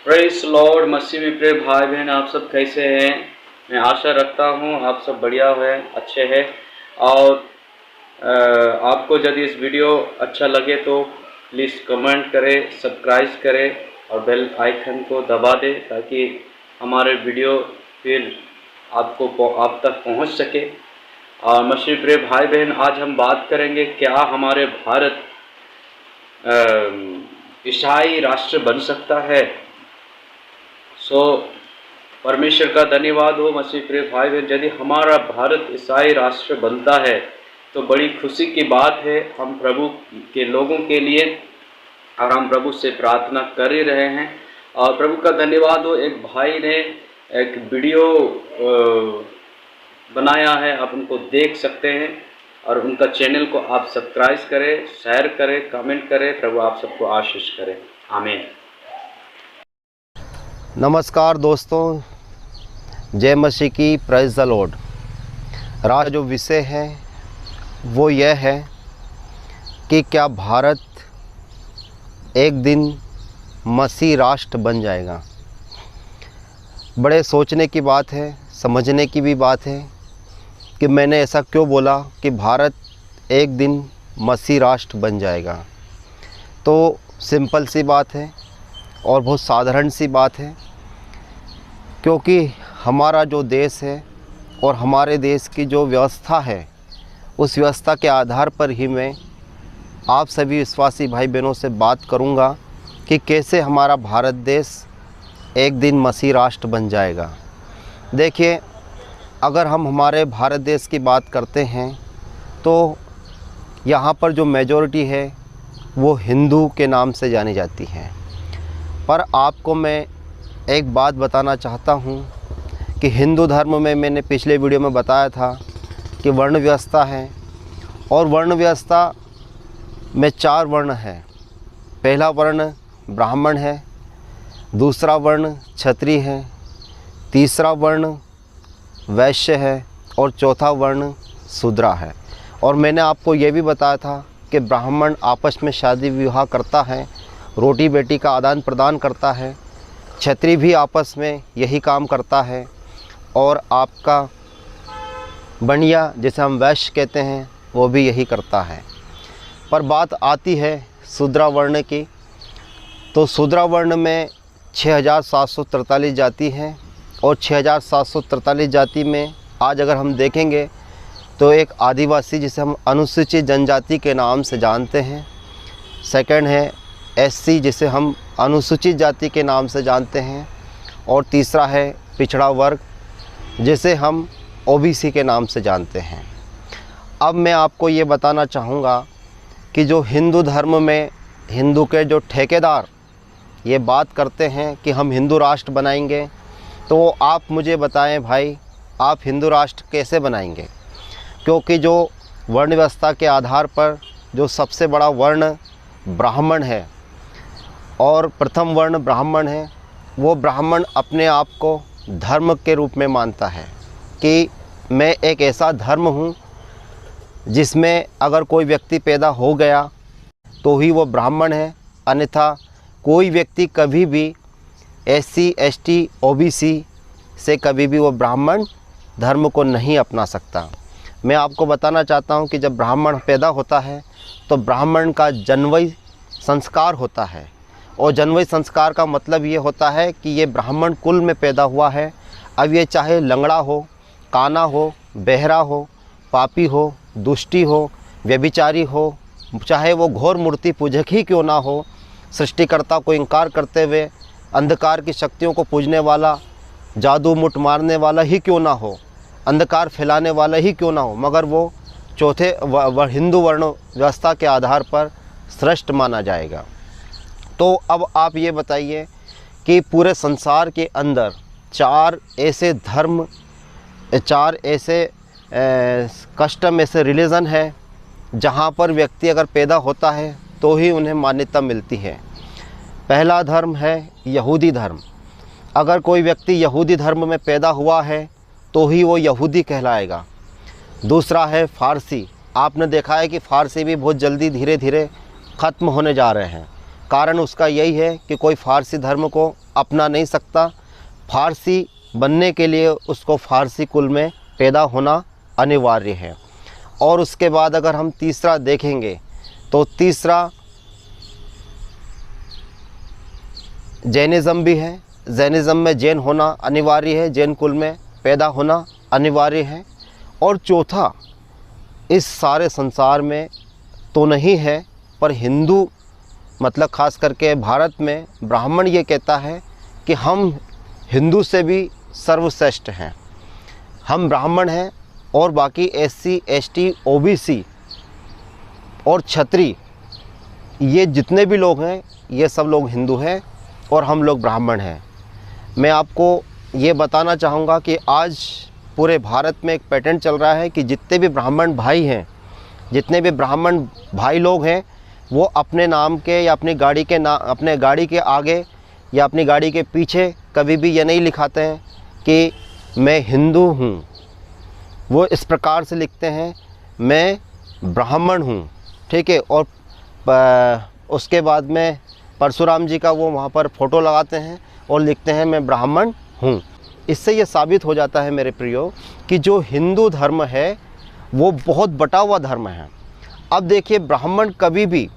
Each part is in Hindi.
Praise Lord. मसीह में प्रिय भाई बहन, आप सब कैसे हैं? मैं आशा रखता हूं आप सब बढ़िया है, अच्छे हैं। और आपको यदि इस वीडियो अच्छा लगे तो प्लीज़ कमेंट करें, सब्सक्राइब करें और बेल आइकन को दबा दें ताकि हमारे वीडियो फिर आप तक पहुंच सके। और मसीह प्रिय भाई बहन, आज हम बात करेंगे क्या हमारे भारत ईसाई राष्ट्र बन सकता है। परमेश्वर का धन्यवाद हो मसीह प्रिय भाई बहन, यदि हमारा भारत ईसाई राष्ट्र बनता है तो बड़ी खुशी की बात है हम प्रभु के लोगों के लिए, और हम प्रभु से प्रार्थना कर ही रहे हैं। और प्रभु का धन्यवाद हो, एक भाई ने एक वीडियो बनाया है, आप उनको देख सकते हैं और उनका चैनल को आप सब्सक्राइब करें, शेयर करें, कमेंट करें। प्रभु आप सबको आशीष करें। आमीन। नमस्कार दोस्तों, जय मसीह की, प्रेज़ द लॉर्ड। आज जो विषय है वो यह है कि क्या भारत एक दिन मसीह राष्ट्र बन जाएगा। बड़े सोचने की बात है, समझने की भी बात है कि मैंने ऐसा क्यों बोला कि भारत एक दिन मसीह राष्ट्र बन जाएगा। तो सिंपल सी बात है और बहुत साधारण सी बात है, क्योंकि हमारा जो देश है और हमारे देश की जो व्यवस्था है, उस व्यवस्था के आधार पर ही मैं आप सभी विश्वासी भाई बहनों से बात करूंगा कि कैसे हमारा भारत देश एक दिन मसीह राष्ट्र बन जाएगा। देखिए, अगर हम हमारे भारत देश की बात करते हैं तो यहाँ पर जो मेजॉरिटी है वो हिंदू के नाम से जानी जाती है। पर आपको मैं एक बात बताना चाहता हूँ कि हिंदू धर्म में मैंने पिछले वीडियो में बताया था कि वर्ण व्यवस्था है, और वर्ण व्यवस्था में 4 वर्ण है। पहला वर्ण ब्राह्मण है, दूसरा वर्ण क्षत्रिय है, तीसरा वर्ण वैश्य है और चौथा वर्ण शूद्र है। और मैंने आपको ये भी बताया था कि ब्राह्मण आपस में शादी विवाह करता है, रोटी बेटी का आदान प्रदान करता है, क्षत्रिय भी आपस में यही काम करता है, और आपका बनिया जिसे हम वैश्य कहते हैं वो भी यही करता है। पर बात आती है शूद्र वर्ण की, तो शूद्र वर्ण में 6743 जाति हैं, और 6743 जाति में आज अगर हम देखेंगे तो एक आदिवासी जिसे हम अनुसूचित जनजाति के नाम से जानते हैं, सेकंड है एससी जिसे हम अनुसूचित जाति के नाम से जानते हैं, और तीसरा है पिछड़ा वर्ग जिसे हम ओबीसी के नाम से जानते हैं। अब मैं आपको ये बताना चाहूँगा कि जो हिंदू धर्म में हिंदू के जो ठेकेदार ये बात करते हैं कि हम हिंदू राष्ट्र बनाएंगे, तो आप मुझे बताएं भाई, आप हिंदू राष्ट्र कैसे बनाएंगे? क्योंकि जो वर्ण व्यवस्था के आधार पर जो सबसे बड़ा वर्ण ब्राह्मण है और प्रथम वर्ण ब्राह्मण है, वो ब्राह्मण अपने आप को धर्म के रूप में मानता है कि मैं एक ऐसा धर्म हूँ जिसमें अगर कोई व्यक्ति पैदा हो गया तो ही वो ब्राह्मण है, अन्यथा कोई व्यक्ति कभी भी एससी एसटी ओबीसी से कभी भी वो ब्राह्मण धर्म को नहीं अपना सकता। मैं आपको बताना चाहता हूँ कि जब ब्राह्मण पैदा होता है तो ब्राह्मण का जन्मय संस्कार होता है, और जन्मय संस्कार का मतलब ये होता है कि ये ब्राह्मण कुल में पैदा हुआ है। अब ये चाहे लंगड़ा हो, काना हो, बहरा हो, पापी हो, दुष्टी हो, व्यभिचारी हो, चाहे वो घोर मूर्ति पूजक ही क्यों ना हो, सृष्टिकर्ता को इनकार करते हुए अंधकार की शक्तियों को पूजने वाला, जादू मुठ मारने वाला ही क्यों ना हो, अंधकार फैलाने वाला ही क्यों ना हो, मगर वो चौथे हिंदू वर्ण व्यवस्था के आधार पर श्रेष्ठ माना जाएगा। तो अब आप ये बताइए कि पूरे संसार के अंदर 4 ऐसे धर्म, 4 ऐसे कस्टम, ऐसे रिलीजन है जहाँ पर व्यक्ति अगर पैदा होता है तो ही उन्हें मान्यता मिलती है। पहला धर्म है यहूदी धर्म। अगर कोई व्यक्ति यहूदी धर्म में पैदा हुआ है तो ही वो यहूदी कहलाएगा। दूसरा है फारसी। आपने देखा है कि फारसी भी बहुत जल्दी धीरे धीरे ख़त्म होने जा रहे हैं। कारण उसका यही है कि कोई फ़ारसी धर्म को अपना नहीं सकता। फ़ारसी बनने के लिए उसको फ़ारसी कुल में पैदा होना अनिवार्य है। और उसके बाद अगर हम तीसरा देखेंगे तो तीसरा जैनिज़्म भी है। जैनिज़्म में जैन होना अनिवार्य है, जैन कुल में पैदा होना अनिवार्य है। और चौथा, इस सारे संसार में तो नहीं है पर हिंदू मतलब ख़ास करके भारत में ब्राह्मण ये कहता है कि हम हिंदू से भी सर्वश्रेष्ठ हैं, हम ब्राह्मण हैं और बाकी SC ST OBC और क्षत्रिय ये जितने भी लोग हैं ये सब लोग हिंदू हैं और हम लोग ब्राह्मण हैं। मैं आपको ये बताना चाहूँगा कि आज पूरे भारत में एक पैटर्न चल रहा है कि जितने भी ब्राह्मण भाई हैं, जितने भी ब्राह्मण भाई लोग हैं, वो अपने नाम के या अपनी गाड़ी के अपने गाड़ी के आगे या अपनी गाड़ी के पीछे कभी भी ये नहीं लिखाते हैं कि मैं हिंदू हूँ। वो इस प्रकार से लिखते हैं मैं ब्राह्मण हूँ, ठीक है। और उसके बाद में परशुराम जी का वो वहाँ पर फ़ोटो लगाते हैं और लिखते हैं मैं ब्राह्मण हूँ। इससे ये साबित हो जाता है मेरे प्रियो कि जो हिंदू धर्म है वो बहुत बटा हुआ धर्म है। अब देखिए, ब्राह्मण कभी भी,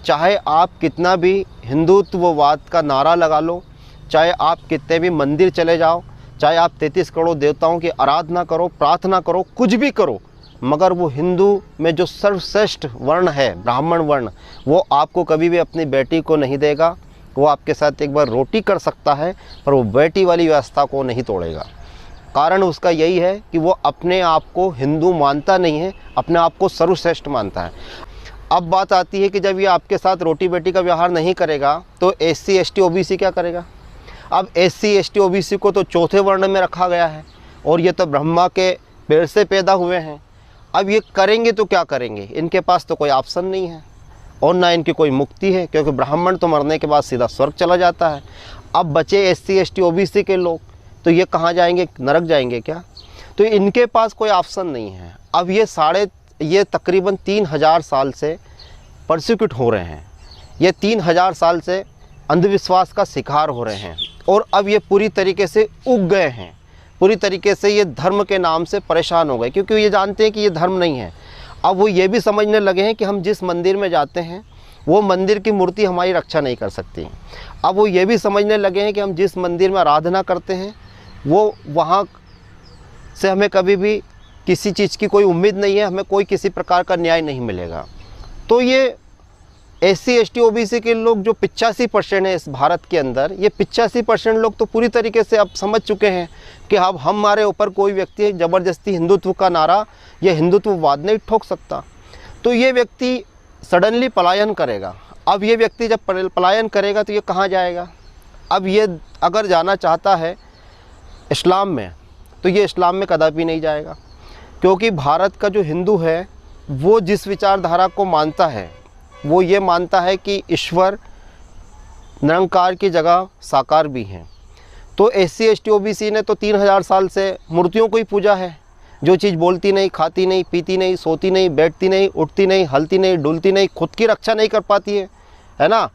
चाहे आप कितना भी हिंदुत्ववाद का नारा लगा लो, चाहे आप कितने भी मंदिर चले जाओ, चाहे आप 33 करोड़ देवताओं की आराधना करो, प्रार्थना करो, कुछ भी करो, मगर वो हिंदू में जो सर्वश्रेष्ठ वर्ण है ब्राह्मण वर्ण, वो आपको कभी भी अपनी बेटी को नहीं देगा। वो आपके साथ एक बार रोटी कर सकता है पर वो बेटी वाली व्यवस्था को नहीं तोड़ेगा। कारण उसका यही है कि वो अपने आप को हिंदू मानता नहीं है, अपने आप को सर्वश्रेष्ठ मानता है। अब बात आती है कि जब ये आपके साथ रोटी बेटी का व्यवहार नहीं करेगा तो SC ST OBC क्या करेगा। अब SC ST OBC को तो चौथे वर्ण में रखा गया है और ये तो ब्रह्मा के पेड़ से पैदा हुए हैं। अब ये करेंगे तो क्या करेंगे, इनके पास तो कोई ऑप्शन नहीं है और ना इनकी कोई मुक्ति है, क्योंकि ब्राह्मण तो मरने के बाद सीधा स्वर्ग चला जाता है। अब बचे SC ST OBC के लोग, तो ये कहाँ जाएंगे, नरक जाएंगे क्या। तो इनके पास कोई ऑप्शन नहीं है। अब ये तकरीबन 3000 साल से परसिक्यूट हो रहे हैं, ये 3000 साल से अंधविश्वास का शिकार हो रहे हैं और अब ये पूरी तरीके से उग गए हैं, पूरी तरीके से ये धर्म के नाम से परेशान हो गए, क्योंकि ये जानते हैं कि ये धर्म नहीं है। अब वो ये भी समझने लगे हैं कि हम जिस मंदिर में जाते हैं वो मंदिर की मूर्ति हमारी रक्षा नहीं कर सकती। अब वो ये भी समझने लगे हैं कि हम जिस मंदिर में आराधना करते हैं वो वहाँ से हमें कभी भी किसी चीज़ की कोई उम्मीद नहीं है, हमें कोई किसी प्रकार का न्याय नहीं मिलेगा। तो ये SC ST OBC के लोग जो 85% है इस भारत के अंदर, ये 85% लोग तो पूरी तरीके से अब समझ चुके हैं कि अब हमारे ऊपर कोई व्यक्ति ज़बरदस्ती हिंदुत्व का नारा या हिंदुत्ववाद नहीं ठोक सकता। तो ये व्यक्ति सडनली पलायन करेगा। अब ये व्यक्ति जब पलायन करेगा तो ये कहाँ जाएगा। अब ये अगर जाना चाहता है इस्लाम में तो ये इस्लाम में कदापि नहीं जाएगा, क्योंकि भारत का जो हिंदू है वो जिस विचारधारा को मानता है वो ये मानता है कि ईश्वर निरंकार की जगह साकार भी हैं। तो SC ST OBC ने तो 3000 साल से मूर्तियों को ही पूजा है, जो चीज़ बोलती नहीं, खाती नहीं, पीती नहीं, सोती नहीं, बैठती नहीं, उठती नहीं, हलती नहीं, डुलती नहीं, खुद की रक्षा नहीं कर पाती है ना।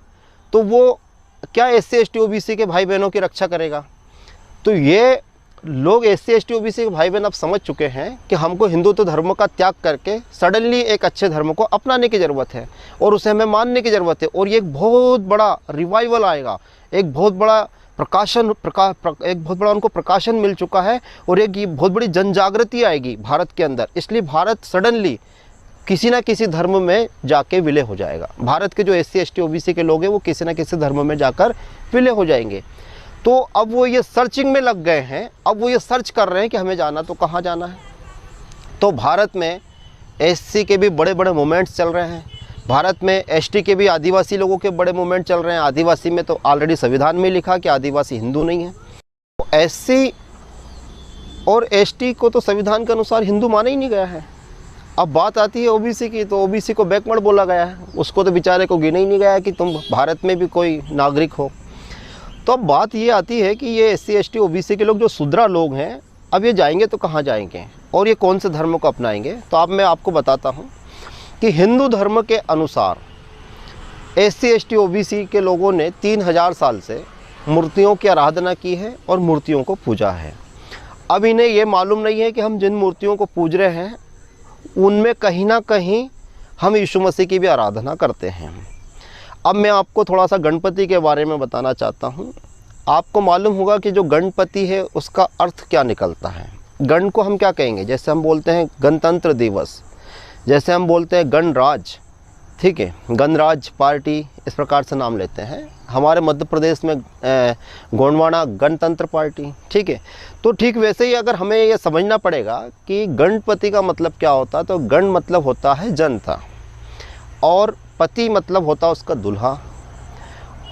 तो वो क्या SC ST OBC के भाई बहनों की रक्षा करेगा। तो ये लोग SC ST OBC के भाई बहन अब समझ चुके हैं कि हमको हिंदुत्व धर्म का त्याग करके सडनली एक अच्छे धर्म को अपनाने की ज़रूरत है और उसे हमें मानने की ज़रूरत है। और ये एक बहुत बड़ा रिवाइवल आएगा, एक बहुत बड़ा एक बहुत बड़ा उनको प्रकाशन मिल चुका है और एक ये बहुत बड़ी जन जागृति आएगी भारत के अंदर। इसलिए भारत सडनली किसी ना किसी धर्म में जाके विलय हो जाएगा। भारत के जो SC ST OBC के लोग हैं वो किसी ना किसी धर्म में जाकर विलय हो जाएंगे। तो अब वो ये सर्चिंग में लग गए हैं, अब वो ये सर्च कर रहे हैं कि हमें जाना तो कहाँ जाना है। तो भारत में SC के भी बड़े बड़े मूवमेंट्स चल रहे हैं, भारत में ST के भी आदिवासी लोगों के बड़े मूवमेंट चल रहे हैं। आदिवासी में तो ऑलरेडी संविधान में लिखा कि आदिवासी हिंदू नहीं है। तो SC और ST को तो संविधान के अनुसार हिंदू माना ही नहीं गया है। अब बात आती है OBC की, तो OBC को बैकवर्ड बोला गया है, उसको तो बेचारे को गिना ही नहीं गया कि तुम भारत में भी कोई नागरिक हो। तो अब बात ये आती है कि ये SC ST OBC के लोग जो शूद्रा लोग हैं, अब ये जाएंगे तो कहाँ जाएंगे और ये कौन से धर्म को अपनाएंगे। तो अब मैं आपको बताता हूँ कि हिंदू धर्म के अनुसार SC ST OBC के लोगों ने 3000 साल से मूर्तियों की आराधना की है और मूर्तियों को पूजा है। अब इन्हें ये मालूम नहीं है कि हम जिन मूर्तियों को पूज रहे हैं उनमें कहीं ना कहीं हम यीशु मसीह की भी आराधना करते हैं। अब मैं आपको थोड़ा सा गणपति के बारे में बताना चाहता हूँ। आपको मालूम होगा कि जो गणपति है उसका अर्थ क्या निकलता है। गण को हम क्या कहेंगे, जैसे हम बोलते हैं गणतंत्र दिवस, जैसे हम बोलते हैं गणराज, ठीक है, गणराज पार्टी, इस प्रकार से नाम लेते हैं। हमारे मध्य प्रदेश में गोंडवाना गणतंत्र पार्टी, ठीक है। तो ठीक वैसे ही अगर हमें ये समझना पड़ेगा कि गणपति का मतलब क्या होता है, तो गण मतलब होता है जनता और पति मतलब होता है उसका दुल्हा,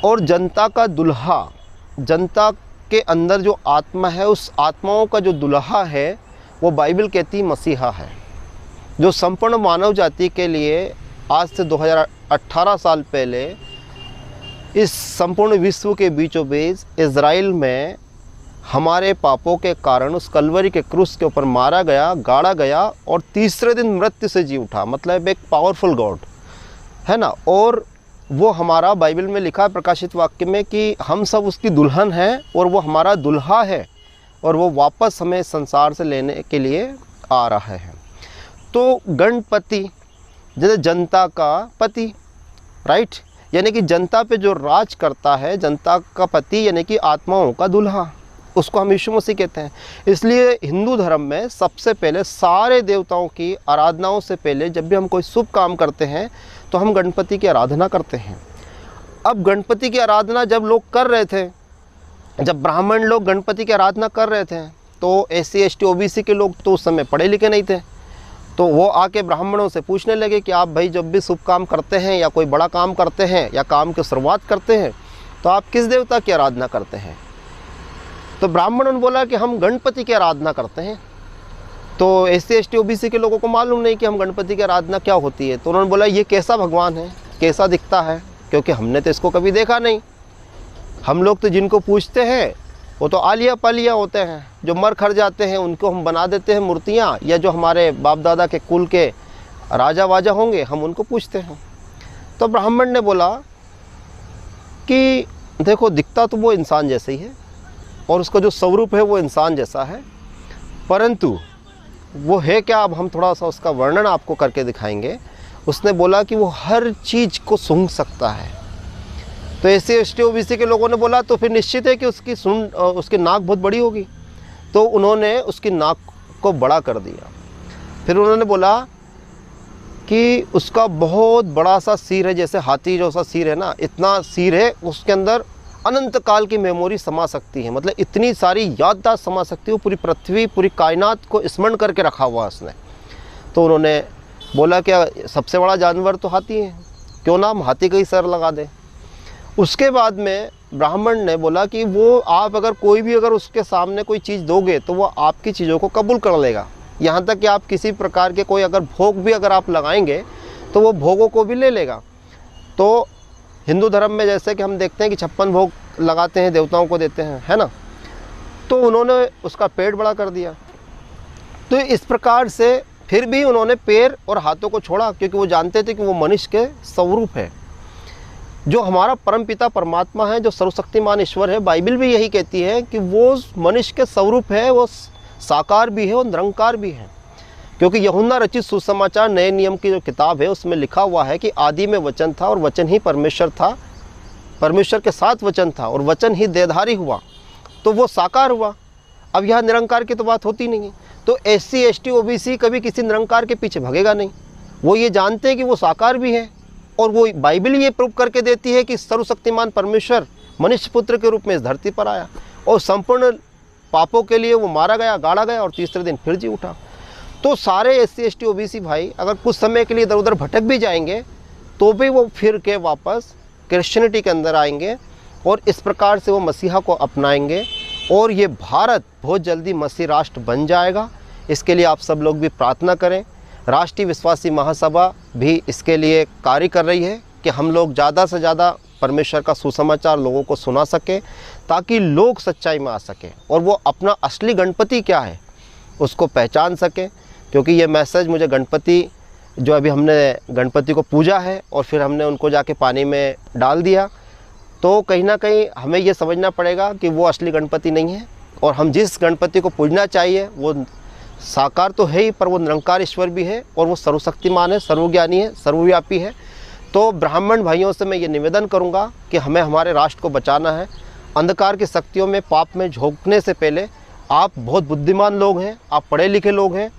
और जनता का दुल्हा, जनता के अंदर जो आत्मा है उस आत्माओं का जो दुल्हा है वो बाइबल कहती मसीहा है, जो संपूर्ण मानव जाति के लिए आज से 2018 साल पहले इस संपूर्ण विश्व के बीचों बीच इज़राइल में हमारे पापों के कारण उस कलवरी के क्रूस के ऊपर मारा गया, गाड़ा गया और तीसरे दिन मृत्यु से जी उठा। मतलब एक पावरफुल गॉड है ना। और वो हमारा बाइबल में लिखा है प्रकाशित वाक्य में कि हम सब उसकी दुल्हन हैं और वो हमारा दुल्हा है और वो वापस हमें संसार से लेने के लिए आ रहा है। तो गणपति जैसे जनता का पति, राइट, यानी कि जनता पे जो राज करता है, जनता का पति यानी कि आत्माओं का दुल्हा, उसको हम यीशु मसीह कहते हैं। इसलिए हिंदू धर्म में सबसे पहले सारे देवताओं की आराधनाओं से पहले जब भी हम कोई शुभ काम करते हैं तो हम गणपति की आराधना करते हैं। अब गणपति की आराधना जब लोग कर रहे थे, जब ब्राह्मण लोग गणपति की आराधना कर रहे थे, तो SC ST OBC के लोग तो उस समय पढ़े लिखे नहीं थे, तो वो आके ब्राह्मणों से पूछने लगे कि आप भाई जब भी शुभ काम करते हैं या कोई बड़ा काम करते हैं या काम की शुरुआत करते हैं तो आप किस देवता की आराधना करते हैं। तो ब्राह्मणों ने बोला कि हम गणपति की आराधना करते हैं। तो SC ST OBC के लोगों को मालूम नहीं कि हम गणपति की आराधना क्या होती है। तो उन्होंने बोला ये कैसा भगवान है, कैसा दिखता है, क्योंकि हमने तो इसको कभी देखा नहीं। हम लोग तो जिनको पूछते हैं वो तो आलिया पालिया होते हैं, जो मर खर जाते हैं, उनको हम बना देते हैं मूर्तियाँ, या जो हमारे बाप दादा के कुल के राजा वाजा होंगे हम उनको पूछते हैं। तो ब्राह्मण ने बोला कि देखो दिखता तो वो इंसान जैसे ही है और उसका जो स्वरूप है वो इंसान जैसा है, परंतु वो है क्या, अब हम थोड़ा सा उसका वर्णन आपको करके दिखाएंगे। उसने बोला कि वो हर चीज़ को सूंघ सकता है। तो SC ST OBC के लोगों ने बोला तो फिर निश्चित है कि उसकी नाक बहुत बड़ी होगी। तो उन्होंने उसकी नाक को बड़ा कर दिया। फिर उन्होंने बोला कि उसका बहुत बड़ा सा सिर है, जैसे हाथी जो सा सिर है ना, इतना सिर है, उसके अंदर अनंत काल की मेमोरी समा सकती है। मतलब इतनी सारी याददाश्त समा सकती है, पूरी पृथ्वी पूरी कायनात को स्मरण करके रखा हुआ उसने। तो उन्होंने बोला क्या सबसे बड़ा जानवर तो हाथी है, क्यों ना हम हाथी का ही सर लगा दें। उसके बाद में ब्राह्मण ने बोला कि वो आप अगर कोई भी अगर उसके सामने कोई चीज़ दोगे तो वो आपकी चीज़ों को कबूल कर लेगा, यहाँ तक कि आप किसी प्रकार के कोई अगर भोग भी अगर आप लगाएंगे तो वो भोगों को भी ले लेगा। तो हिंदू धर्म में जैसे कि हम देखते हैं कि 56 भोग लगाते हैं, देवताओं को देते हैं, है ना। तो उन्होंने उसका पेट बड़ा कर दिया। तो इस प्रकार से फिर भी उन्होंने पैर और हाथों को छोड़ा, क्योंकि वो जानते थे कि वो मनुष्य के स्वरूप है। जो हमारा परमपिता परमात्मा है, जो सर्वशक्तिमान ईश्वर है, बाइबल भी यही कहती है कि वो मनुष्य के स्वरूप है, वो साकार भी है और निरंकार भी है। क्योंकि यूहन्ना रचित सुसमाचार नए नियम की जो किताब है उसमें लिखा हुआ है कि आदि में वचन था और वचन ही परमेश्वर था, परमेश्वर के साथ वचन था और वचन ही देहधारी हुआ, तो वो साकार हुआ। अब यहाँ निरंकार की तो बात होती नहीं है। तो SC ST OBC कभी किसी निरंकार के पीछे भगेगा नहीं। वो ये जानते हैं कि वो साकार भी है, और वो बाइबल ये प्रूव करके देती है कि सर्वशक्तिमान परमेश्वर मनुष्य पुत्र के रूप में इस धरती पर आया और संपूर्ण पापों के लिए वो मारा गया, गाड़ा गया और तीसरे दिन फिर जी उठा। तो सारे SC ST OBC भाई अगर कुछ समय के लिए इधर उधर भटक भी जाएंगे तो भी वो फिर के वापस क्रिश्चियनिटी के अंदर आएंगे और इस प्रकार से वो मसीहा को अपनाएंगे और ये भारत बहुत जल्दी मसीह राष्ट्र बन जाएगा। इसके लिए आप सब लोग भी प्रार्थना करें। राष्ट्रीय विश्वासी महासभा भी इसके लिए कार्य कर रही है कि हम लोग ज़्यादा से ज़्यादा परमेश्वर का सुसमाचार लोगों को सुना सकें, ताकि लोग सच्चाई में आ सकें और वो अपना असली गणपति क्या है उसको पहचान सकें। क्योंकि ये मैसेज मुझे गणपति जो अभी हमने गणपति को पूजा है और फिर हमने उनको जाके पानी में डाल दिया, तो कहीं ना कहीं हमें ये समझना पड़ेगा कि वो असली गणपति नहीं है। और हम जिस गणपति को पूजना चाहिए वो साकार तो है ही, पर वो निरंकार ईश्वर भी है और वो सर्वशक्तिमान है, सर्वज्ञानी है, सर्वव्यापी है। तो ब्राह्मण भाइयों से मैं ये निवेदन करूँगा कि हमें हमारे राष्ट्र को बचाना है। अंधकार की शक्तियों में, पाप में झोंकने से पहले आप बहुत बुद्धिमान लोग हैं, आप पढ़े लिखे लोग हैं,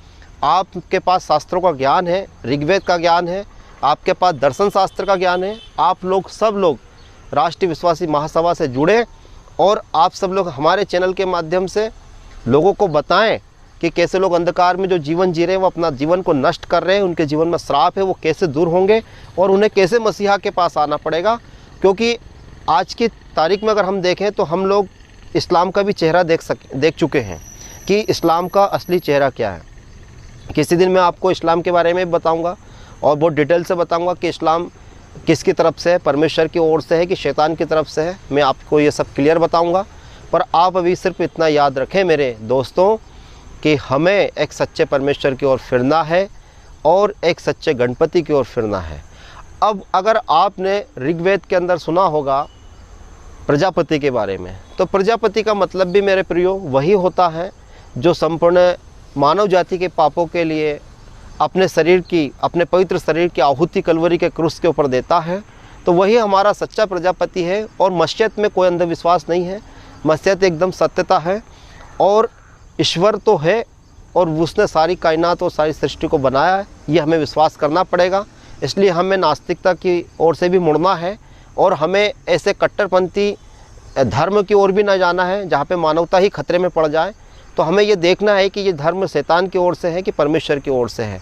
आपके पास शास्त्रों का ज्ञान है, ऋग्वेद का ज्ञान है, आपके पास दर्शन शास्त्र का ज्ञान है। आप लोग सब लोग राष्ट्रीय विश्वासी महासभा से जुड़े और आप सब लोग हमारे चैनल के माध्यम से लोगों को बताएं कि कैसे लोग अंधकार में जो जीवन जी रहे हैं वो अपना जीवन को नष्ट कर रहे हैं, उनके जीवन में श्राप है, वो कैसे दूर होंगे और उन्हें कैसे मसीहा के पास आना पड़ेगा। क्योंकि आज की तारीख में अगर हम देखें तो हम लोग इस्लाम का भी चेहरा देख चुके हैं कि इस्लाम का असली चेहरा क्या है। किसी दिन मैं आपको इस्लाम के बारे में बताऊंगा और बहुत डिटेल से बताऊंगा कि इस्लाम किसकी तरफ से है, परमेश्वर की ओर से है कि शैतान की तरफ से है। मैं आपको ये सब क्लियर बताऊंगा। पर आप अभी सिर्फ इतना याद रखें मेरे दोस्तों कि हमें एक सच्चे परमेश्वर की ओर फिरना है और एक सच्चे गणपति की ओर फिरना है। अब अगर आपने ऋग्वेद के अंदर सुना होगा प्रजापति के बारे में, तो प्रजापति का मतलब भी मेरे प्रियो वही होता है जो संपूर्ण मानव जाति के पापों के लिए अपने शरीर की, अपने पवित्र शरीर की आहुति कलवरी के क्रूस के ऊपर देता है। तो वही हमारा सच्चा प्रजापति है। और मसीहत में कोई अंधविश्वास नहीं है, मसीहत एकदम सत्यता है। और ईश्वर तो है और उसने सारी कायनात और सारी सृष्टि को बनाया है, ये हमें विश्वास करना पड़ेगा। इसलिए हमें नास्तिकता की ओर से भी मुड़ना है और हमें ऐसे कट्टरपंथी धर्म की ओर भी ना जाना है जहाँ पे मानवता ही खतरे में पड़ जाए। तो हमें ये देखना है कि ये धर्म शैतान की ओर से है कि परमेश्वर की ओर से है।